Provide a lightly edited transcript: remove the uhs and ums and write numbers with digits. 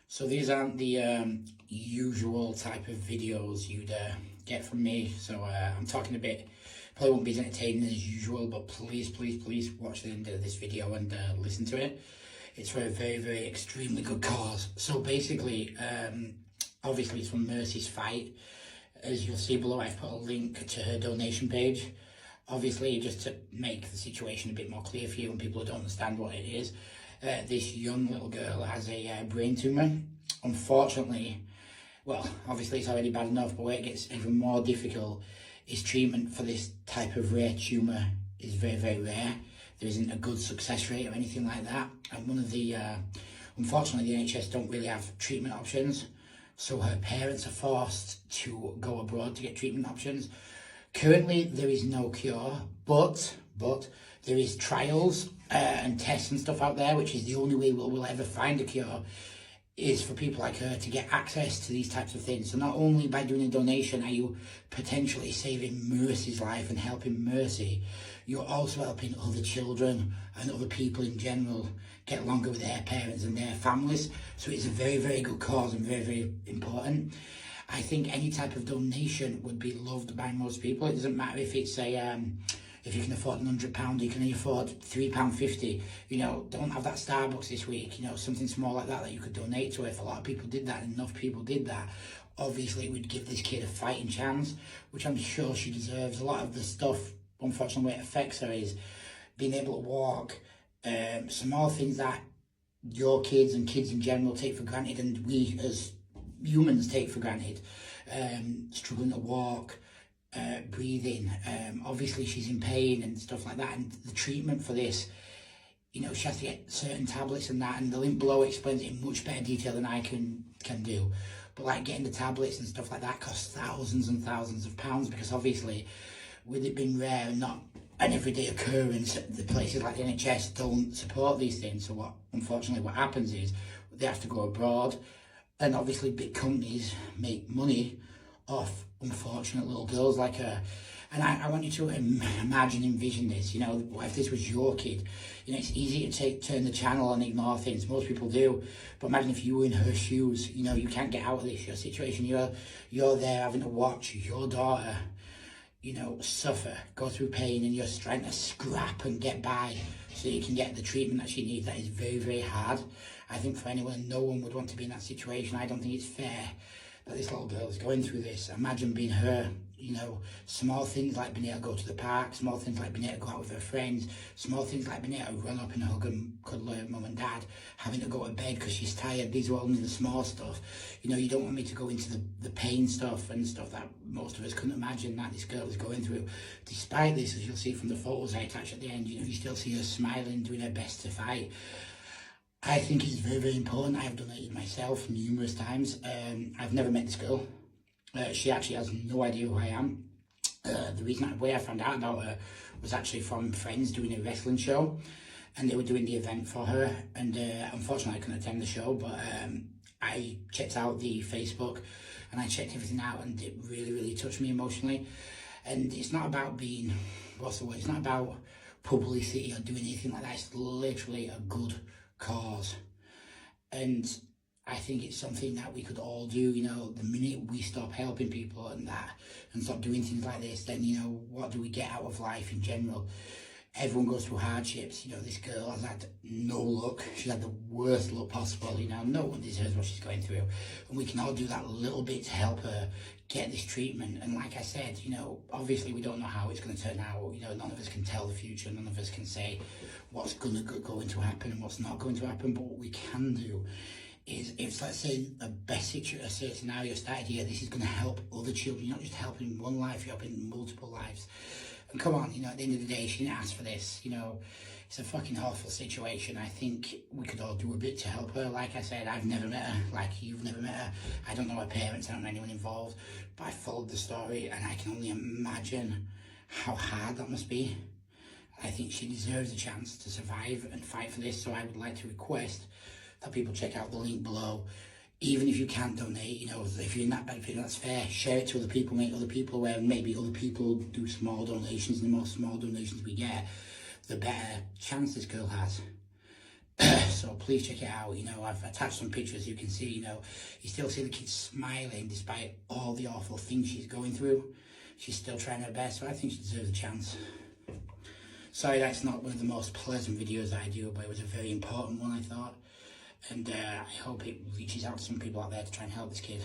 So these aren't the usual type of videos you'd get from me. So I'm talking a bit, probably won't be as entertaining as usual, but please, please, please watch the end of this video and listen to it. It's for a very, very extremely good cause. So basically, obviously it's from Mercy's Fight. As you'll see below, I've put a link to her donation page. Obviously, just to make the situation a bit more clear for you and people who don't understand what it is, this young little girl has a brain tumour. Unfortunately, well, obviously it's already bad enough, but where it gets even more difficult is treatment for this type of rare tumour is very, very rare. There isn't a good success rate or anything like that. And one of the, unfortunately, the NHS don't really have treatment options. So her parents are forced to go abroad to get treatment options. Currently, there is no cure, but there is trials and tests and stuff out there, which is the only way we'll ever find a cure, is for people like her to get access to these types of things. So not only by doing a donation are you potentially saving Mercy's life and helping Mercy, you're also helping other children and other people in general get longer with their parents and their families. So it's a very, very good cause and very, very important. I think any type of donation would be loved by most people. It doesn't matter if it's a, if you can afford £100, you can afford £3.50. You know, don't have that Starbucks this week. You know, something small like that you could donate to. If a lot of people did that, and enough people did that, obviously it would give this kid a fighting chance, which I'm sure she deserves. A lot of the stuff, unfortunately, where it affects her is being able to walk, small things that your kids and kids in general take for granted, and we as humans take for granted, struggling to walk, breathing. Obviously she's in pain and stuff like that, and the treatment for this, you know, she has to get certain tablets and that, and the link below explains it in much better detail than I can do. But like getting the tablets and stuff like that costs thousands and thousands of pounds, because obviously with it being rare and not an everyday occurrence, the places like the NHS don't support these things. So unfortunately what happens is they have to go abroad, and obviously big companies make money off unfortunate little girls like her. And I want you to envision this, you know, what if this was your kid? You know, it's easy to turn the channel and ignore things, most people do, but imagine if you were in her shoes. You know, you can't get out of this, your situation, you're there having to watch your daughter, you know, suffer, go through pain, and you're trying to scrap and get by so you can get the treatment that she needs. That is very, very hard. I think for anyone, no one would want to be in that situation. I don't think it's fair that this little girl is going through this. Imagine being her, you know, small things like being able to go to the park, small things like being able to go out with her friends, small things like being able to run up and hug and cuddle her mum and dad, having to go to bed because she's tired. These are only the small stuff. You know, you don't want me to go into the pain stuff and stuff that most of us couldn't imagine that this girl is going through. Despite this, as you'll see from the photos I attach at the end, you know, you still see her smiling, doing her best to fight. I think it's very, very important. I've donated myself numerous times. I've never met this girl. She actually has no idea who I am. The way I found out about her was actually from friends doing a wrestling show, and they were doing the event for her. And unfortunately, I couldn't attend the show, but I checked out the Facebook and I checked everything out, and it really, really touched me emotionally. And it's not about being, what's the word? It's not about publicity or doing anything like that. It's literally a good cause, and I think it's something that we could all do. You know, the minute we stop helping people and stop doing things like this, then, you know, what do we get out of life in general? Everyone goes through hardships. You know, this girl has had no luck. She's had the worst luck possible. You know, no one deserves what she's going through, and we can all do that little bit to help her get this treatment. And like I said, you know, obviously we don't know how it's going to turn out. You know, none of us can tell the future. None of us can say what's going to happen and what's not going to happen. But what we can do is, if, let's say, a best scenario started here, this is going to help other children. You're not just helping one life, you're helping multiple lives. And come on, you know, at the end of the day, she didn't ask for this. You know, it's a fucking awful situation. I think we could all do a bit to help her. Like I said, I've never met her, like you've never met her. I don't know her parents, I don't know anyone involved, but I followed the story, and I can only imagine how hard that must be. I think she deserves a chance to survive and fight for this. So I would like to request that people check out the link below. Even if you can't donate, you know, if you're in that benefit, that's fair. Share it to other people, make other people aware. Maybe other people do small donations, and the more small donations we get, the better chance this girl has. So please check it out. You know, I've attached some pictures. You can see, you know, you still see the kid smiling despite all the awful things she's going through. She's still trying her best, so I think she deserves a chance. Sorry, that's not one of the most pleasant videos I do, but it was a very important one, I thought. And I hope it reaches out to some people out there to try and help this kid.